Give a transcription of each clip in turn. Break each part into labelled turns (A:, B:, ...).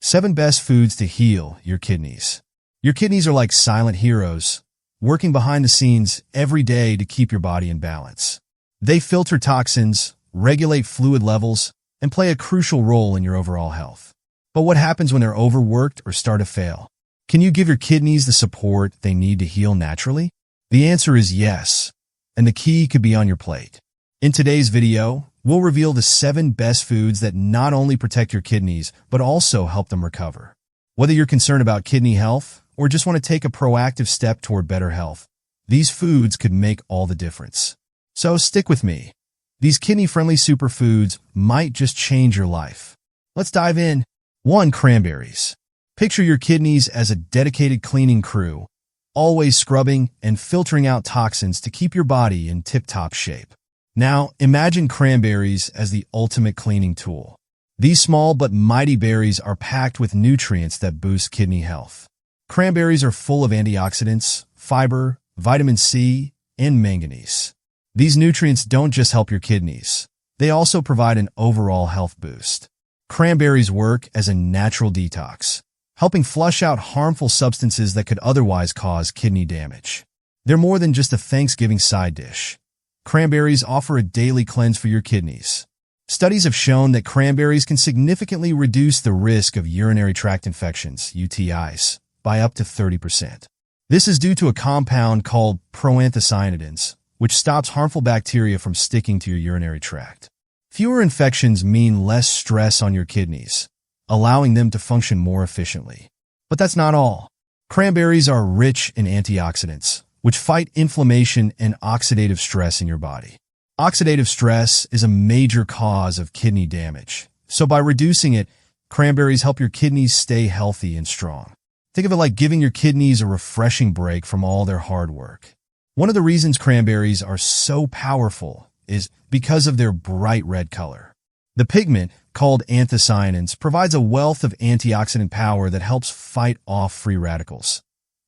A: 7 best foods to heal your kidneys. Your kidneys are like silent heroes, working behind the scenes every day to keep your body in balance. They filter toxins, regulate fluid levels, and play a crucial role in your overall health. But what happens when they're overworked or start to fail? Can you give your kidneys the support they need to heal naturally? The answer is yes, and the key could be on your plate. In today's video, we'll reveal the 7 best foods that not only protect your kidneys, but also help them recover. Whether you're concerned about kidney health or just want to take a proactive step toward better health, these foods could make all the difference. So stick with me. These kidney-friendly superfoods might just change your life. Let's dive in. 1. Cranberries. Picture your kidneys as a dedicated cleaning crew, always scrubbing and filtering out toxins to keep your body in tip-top shape. Now, imagine cranberries as the ultimate cleaning tool. These small but mighty berries are packed with nutrients that boost kidney health. Cranberries are full of antioxidants, fiber, vitamin C, and manganese. These nutrients don't just help your kidneys. They also provide an overall health boost. Cranberries work as a natural detox, helping flush out harmful substances that could otherwise cause kidney damage. They're more than just a Thanksgiving side dish. Cranberries offer a daily cleanse for your kidneys. Studies have shown that cranberries can significantly reduce the risk of urinary tract infections, UTIs, by up to 30%. This is due to a compound called proanthocyanidins, which stops harmful bacteria from sticking to your urinary tract. Fewer infections mean less stress on your kidneys, allowing them to function more efficiently. But that's not all. Cranberries are rich in antioxidants, which fight inflammation and oxidative stress in your body. Oxidative stress is a major cause of kidney damage, so by reducing it, cranberries help your kidneys stay healthy and strong. Think of it like giving your kidneys a refreshing break from all their hard work. One of the reasons cranberries are so powerful is because of their bright red color. The pigment, called anthocyanins, provides a wealth of antioxidant power that helps fight off free radicals,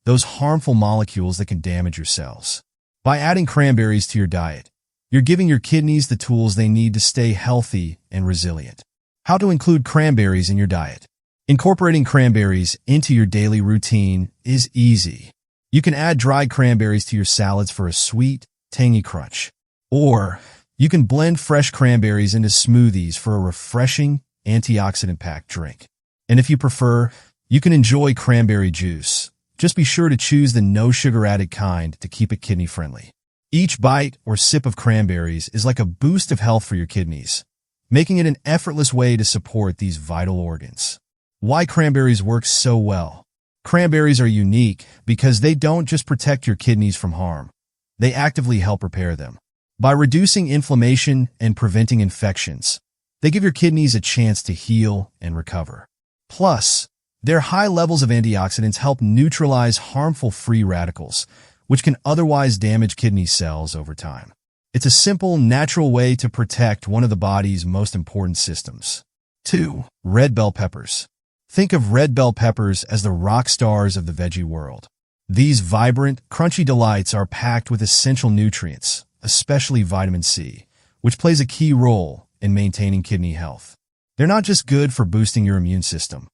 A: those harmful molecules that can damage your cells. By adding cranberries to your diet, you're giving your kidneys the tools they need to stay healthy and resilient. How to include cranberries in your diet? Incorporating cranberries into your daily routine is easy. You can add dried cranberries to your salads for a sweet, tangy crunch. Or you can blend fresh cranberries into smoothies for a refreshing, antioxidant-packed drink. And if you prefer, you can enjoy cranberry juice. Just be sure to choose the no-sugar-added kind to keep it kidney-friendly. Each bite or sip of cranberries is like a boost of health for your kidneys, making it an effortless way to support these vital organs. Why cranberries work so well? Cranberries are unique because they don't just protect your kidneys from harm. They actively help repair them. By reducing inflammation and preventing infections, they give your kidneys a chance to heal and recover. Plus, their high levels of antioxidants help neutralize harmful free radicals, which can otherwise damage kidney cells over time. It's a simple, natural way to protect one of the body's most important systems. 2. Red bell peppers. Think of red bell peppers as the rock stars of the veggie world. These vibrant, crunchy delights are packed with essential nutrients, especially vitamin C, which plays a key role in maintaining kidney health. They're not just good for boosting your immune system.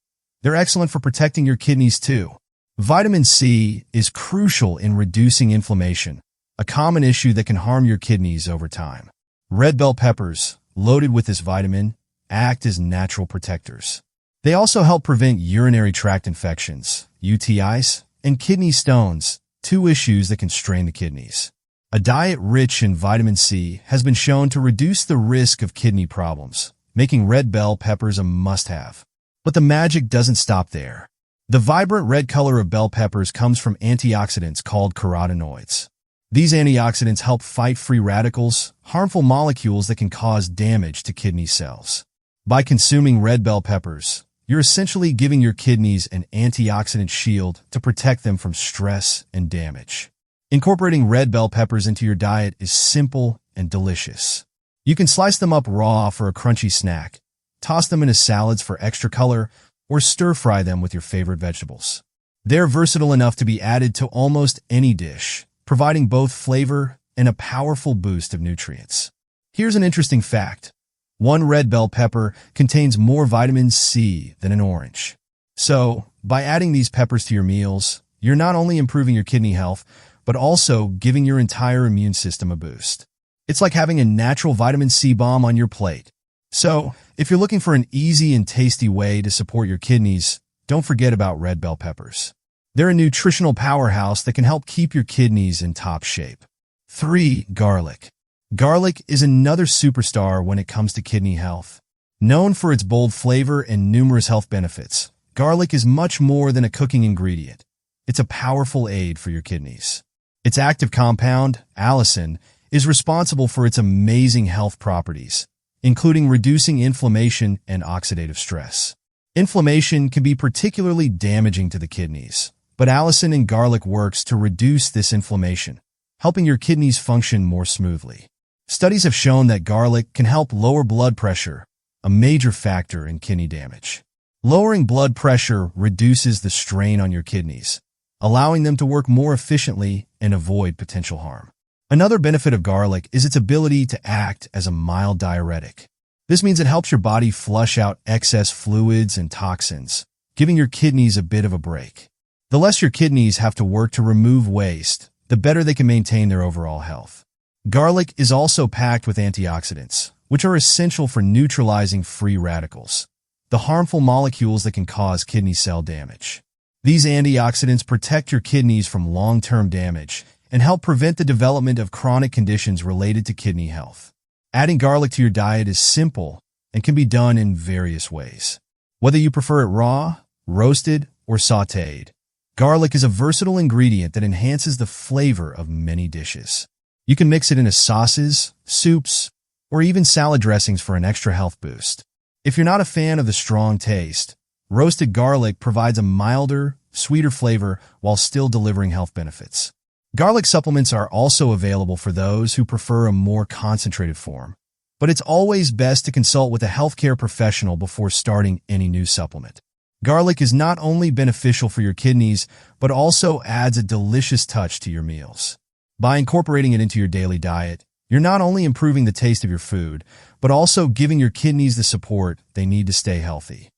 A: They're excellent for protecting your kidneys too. Vitamin C is crucial in reducing inflammation, a common issue that can harm your kidneys over time. Red bell peppers, loaded with this vitamin, act as natural protectors. They also help prevent urinary tract infections, UTIs, and kidney stones, 2 issues that can strain the kidneys. A diet rich in vitamin C has been shown to reduce the risk of kidney problems, making red bell peppers a must-have. But the magic doesn't stop there. The vibrant red color of bell peppers comes from antioxidants called carotenoids. These antioxidants help fight free radicals, harmful molecules that can cause damage to kidney cells. By consuming red bell peppers, you're essentially giving your kidneys an antioxidant shield to protect them from stress and damage. Incorporating red bell peppers into your diet is simple and delicious. You can slice them up raw for a crunchy snack, toss them into salads for extra color, or stir-fry them with your favorite vegetables. They're versatile enough to be added to almost any dish, providing both flavor and a powerful boost of nutrients. Here's an interesting fact. 1 red bell pepper contains more vitamin C than an orange. So, by adding these peppers to your meals, you're not only improving your kidney health, but also giving your entire immune system a boost. It's like having a natural vitamin C bomb on your plate. So, if you're looking for an easy and tasty way to support your kidneys, don't forget about red bell peppers. They're a nutritional powerhouse that can help keep your kidneys in top shape. 3. Garlic. Garlic is another superstar when it comes to kidney health. Known for its bold flavor and numerous health benefits, garlic is much more than a cooking ingredient. It's a powerful aid for your kidneys. Its active compound, allicin, is responsible for its amazing health properties, including reducing inflammation and oxidative stress. Inflammation can be particularly damaging to the kidneys, but allicin in garlic works to reduce this inflammation, helping your kidneys function more smoothly. Studies have shown that garlic can help lower blood pressure, a major factor in kidney damage. Lowering blood pressure reduces the strain on your kidneys, allowing them to work more efficiently and avoid potential harm. Another benefit of garlic is its ability to act as a mild diuretic. This means it helps your body flush out excess fluids and toxins, giving your kidneys a bit of a break. The less your kidneys have to work to remove waste, the better they can maintain their overall health. Garlic is also packed with antioxidants, which are essential for neutralizing free radicals, the harmful molecules that can cause kidney cell damage. These antioxidants protect your kidneys from long-term damage and help prevent the development of chronic conditions related to kidney health. Adding garlic to your diet is simple and can be done in various ways. Whether you prefer it raw, roasted, or sautéed, garlic is a versatile ingredient that enhances the flavor of many dishes. You can mix it into sauces, soups, or even salad dressings for an extra health boost. If you're not a fan of the strong taste, roasted garlic provides a milder, sweeter flavor while still delivering health benefits. Garlic supplements are also available for those who prefer a more concentrated form, but it's always best to consult with a healthcare professional before starting any new supplement. Garlic is not only beneficial for your kidneys, but also adds a delicious touch to your meals. By incorporating it into your daily diet, you're not only improving the taste of your food, but also giving your kidneys the support they need to stay healthy.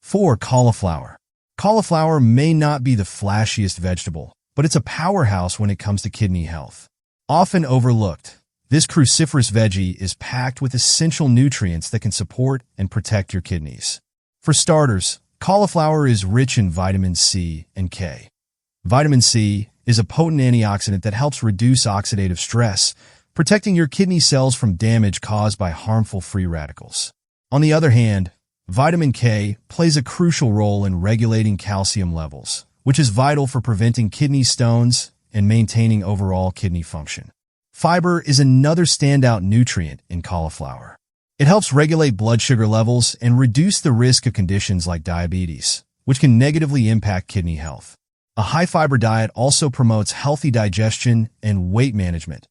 A: 4. Cauliflower. Cauliflower may not be the flashiest vegetable, but it's a powerhouse when it comes to kidney health. Often overlooked, this cruciferous veggie is packed with essential nutrients that can support and protect your kidneys. For starters, cauliflower is rich in vitamin C and K. Vitamin C is a potent antioxidant that helps reduce oxidative stress, protecting your kidney cells from damage caused by harmful free radicals. On the other hand, vitamin K plays a crucial role in regulating calcium levels, which is vital for preventing kidney stones and maintaining overall kidney function. Fiber is another standout nutrient in cauliflower. It helps regulate blood sugar levels and reduce the risk of conditions like diabetes, which can negatively impact kidney health. A high-fiber diet also promotes healthy digestion and weight management,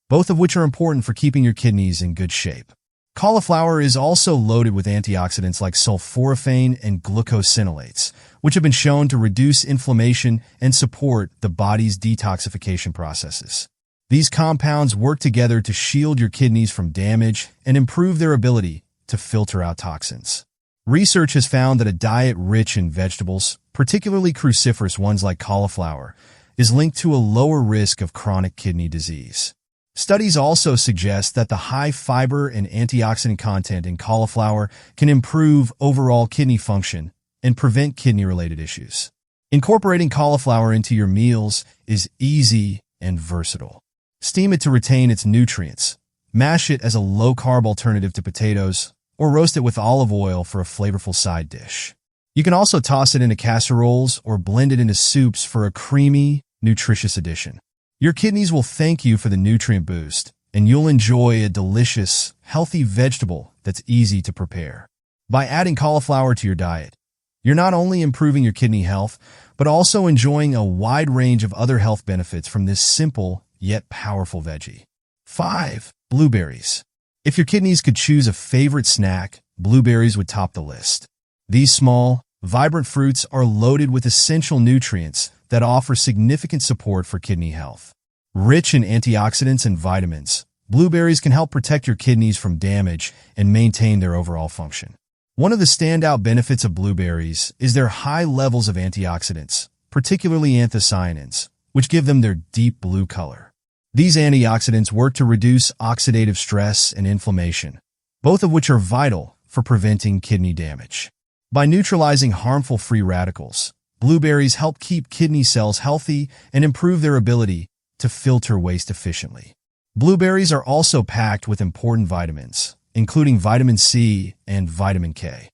A: both of which are important for keeping your kidneys in good shape. Cauliflower is also loaded with antioxidants like sulforaphane and glucosinolates, which have been shown to reduce inflammation and support the body's detoxification processes. These compounds work together to shield your kidneys from damage and improve their ability to filter out toxins. Research has found that a diet rich in vegetables, particularly cruciferous ones like cauliflower, is linked to a lower risk of chronic kidney disease. Studies also suggest that the high fiber and antioxidant content in cauliflower can improve overall kidney function and prevent kidney-related issues. Incorporating cauliflower into your meals is easy and versatile. Steam it to retain its nutrients, mash it as a low-carb alternative to potatoes, or roast it with olive oil for a flavorful side dish. You can also toss it into casseroles or blend it into soups for a creamy, nutritious addition. Your kidneys will thank you for the nutrient boost, and you'll enjoy a delicious, healthy vegetable that's easy to prepare. By adding cauliflower to your diet, you're not only improving your kidney health, but also enjoying a wide range of other health benefits from this simple yet powerful veggie. 5. Blueberries. If your kidneys could choose a favorite snack, blueberries would top the list. These small, vibrant fruits are loaded with essential nutrients that offer significant support for kidney health. Rich in antioxidants and vitamins, blueberries can help protect your kidneys from damage and maintain their overall function. One of the standout benefits of blueberries is their high levels of antioxidants, particularly anthocyanins, which give them their deep blue color. These antioxidants work to reduce oxidative stress and inflammation, both of which are vital for preventing kidney damage. By neutralizing harmful free radicals, blueberries help keep kidney cells healthy and improve their ability to filter waste efficiently. Blueberries are also packed with important vitamins, including vitamin C and vitamin K.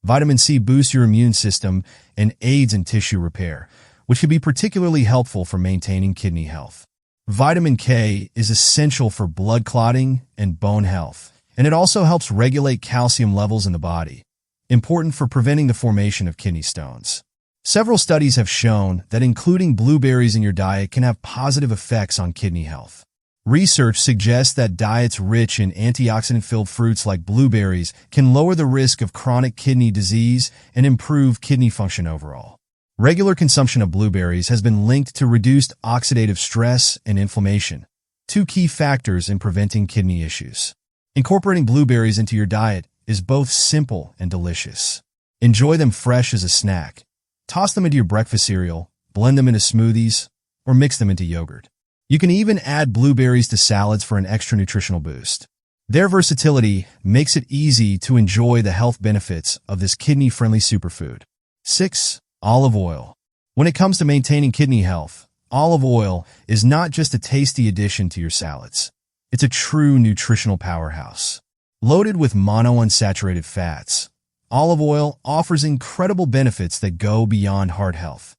A: Vitamin C boosts your immune system and aids in tissue repair, which can be particularly helpful for maintaining kidney health. Vitamin K is essential for blood clotting and bone health, and it also helps regulate calcium levels in the body, important for preventing the formation of kidney stones. Several studies have shown that including blueberries in your diet can have positive effects on kidney health. Research suggests that diets rich in antioxidant-filled fruits like blueberries can lower the risk of chronic kidney disease and improve kidney function overall. Regular consumption of blueberries has been linked to reduced oxidative stress and inflammation, two key factors in preventing kidney issues. Incorporating blueberries into your diet is both simple and delicious. Enjoy them fresh as a snack. Toss them into your breakfast cereal, blend them into smoothies, or mix them into yogurt. You can even add blueberries to salads for an extra nutritional boost. Their versatility makes it easy to enjoy the health benefits of this kidney-friendly superfood. 6. Olive oil. When it comes to maintaining kidney health, olive oil is not just a tasty addition to your salads. It's a true nutritional powerhouse. Loaded with monounsaturated fats, olive oil offers incredible benefits that go beyond heart health.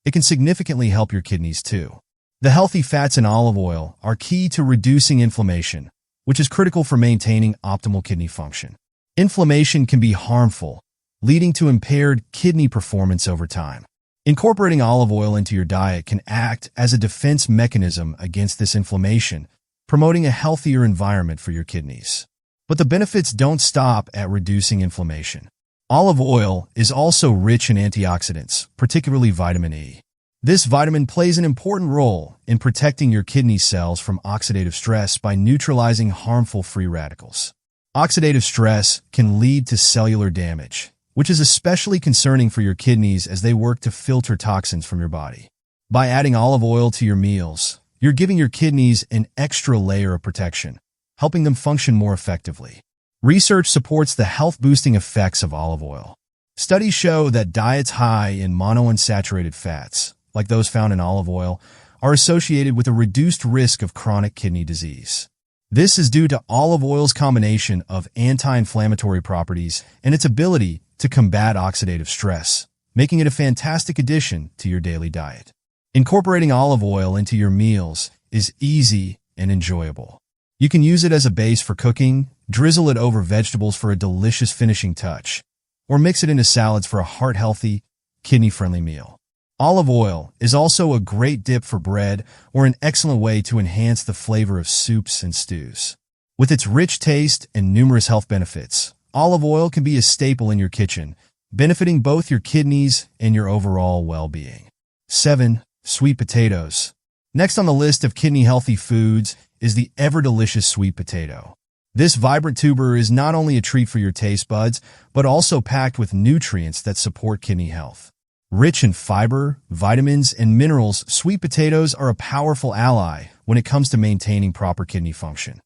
A: It can significantly help your kidneys too. The healthy fats in olive oil are key to reducing inflammation, which is critical for maintaining optimal kidney function. Inflammation can be harmful, leading to impaired kidney performance over time. Incorporating olive oil into your diet can act as a defense mechanism against this inflammation, promoting a healthier environment for your kidneys. But the benefits don't stop at reducing inflammation. Olive oil is also rich in antioxidants, particularly vitamin E. This vitamin plays an important role in protecting your kidney cells from oxidative stress by neutralizing harmful free radicals. Oxidative stress can lead to cellular damage, which is especially concerning for your kidneys as they work to filter toxins from your body. By adding olive oil to your meals, you're giving your kidneys an extra layer of protection, helping them function more effectively. Research supports the health-boosting effects of olive oil. Studies show that diets high in monounsaturated fats, like those found in olive oil, are associated with a reduced risk of chronic kidney disease. This is due to olive oil's combination of anti-inflammatory properties and its ability to combat oxidative stress, making it a fantastic addition to your daily diet. Incorporating olive oil into your meals is easy and enjoyable. You can use it as a base for cooking, drizzle it over vegetables for a delicious finishing touch, or mix it into salads for a heart-healthy, kidney-friendly meal. Olive oil is also a great dip for bread or an excellent way to enhance the flavor of soups and stews. With its rich taste and numerous health benefits, olive oil can be a staple in your kitchen, benefiting both your kidneys and your overall well-being. 7. Sweet potatoes. Next on the list of kidney-healthy foods is the ever-delicious sweet potato. This vibrant tuber is not only a treat for your taste buds, but also packed with nutrients that support kidney health. Rich in fiber, vitamins, and minerals, sweet potatoes are a powerful ally when it comes to maintaining proper kidney function.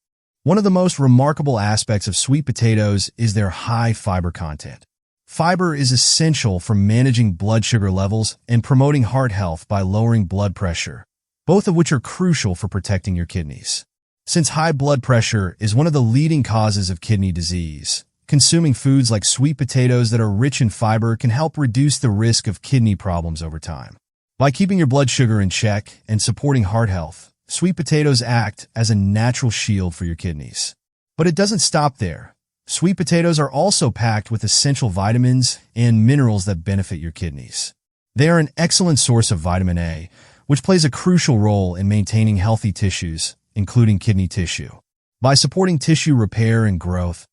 A: One of the most remarkable aspects of sweet potatoes is their high fiber content. Fiber is essential for managing blood sugar levels and promoting heart health by lowering blood pressure, both of which are crucial for protecting your kidneys. Since high blood pressure is one of the leading causes of kidney disease, consuming foods like sweet potatoes that are rich in fiber can help reduce the risk of kidney problems over time. By keeping your blood sugar in check and supporting heart health, sweet potatoes act as a natural shield for your kidneys. But it doesn't stop there. Sweet potatoes are also packed with essential vitamins and minerals that benefit your kidneys. They are an excellent source of vitamin A, which plays a crucial role in maintaining healthy tissues, including kidney tissue. By supporting tissue repair and growth,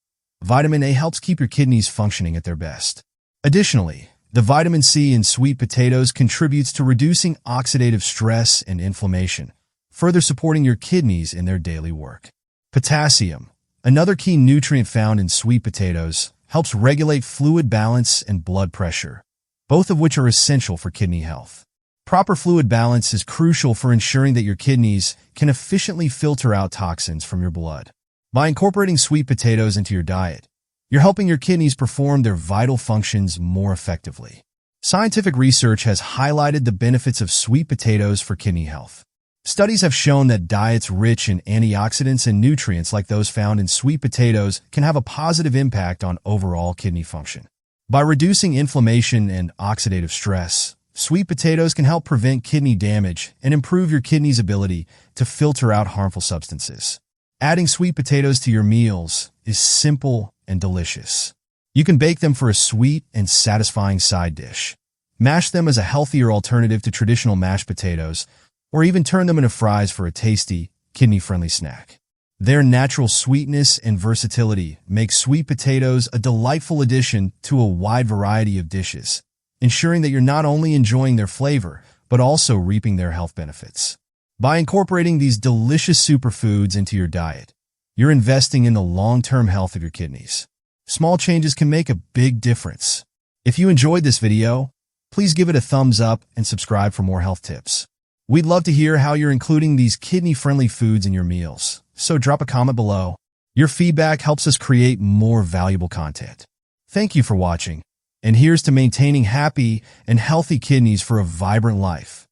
A: vitamin A helps keep your kidneys functioning at their best. Additionally, the vitamin C in sweet potatoes contributes to reducing oxidative stress and inflammation, further supporting your kidneys in their daily work. Potassium, another key nutrient found in sweet potatoes, helps regulate fluid balance and blood pressure, both of which are essential for kidney health. Proper fluid balance is crucial for ensuring that your kidneys can efficiently filter out toxins from your blood. By incorporating sweet potatoes into your diet, you're helping your kidneys perform their vital functions more effectively. Scientific research has highlighted the benefits of sweet potatoes for kidney health. Studies have shown that diets rich in antioxidants and nutrients like those found in sweet potatoes can have a positive impact on overall kidney function. By reducing inflammation and oxidative stress, sweet potatoes can help prevent kidney damage and improve your kidney's ability to filter out harmful substances. Adding sweet potatoes to your meals is simple and delicious. You can bake them for a sweet and satisfying side dish, mash them as a healthier alternative to traditional mashed potatoes, or even turn them into fries for a tasty, kidney-friendly snack. Their natural sweetness and versatility make sweet potatoes a delightful addition to a wide variety of dishes, ensuring that you're not only enjoying their flavor, but also reaping their health benefits. By incorporating these delicious superfoods into your diet, you're investing in the long-term health of your kidneys. Small changes can make a big difference. If you enjoyed this video, please give it a thumbs up and subscribe for more health tips. We'd love to hear how you're including these kidney-friendly foods in your meals, so drop a comment below. Your feedback helps us create more valuable content. Thank you for watching, and here's to maintaining happy and healthy kidneys for a vibrant life.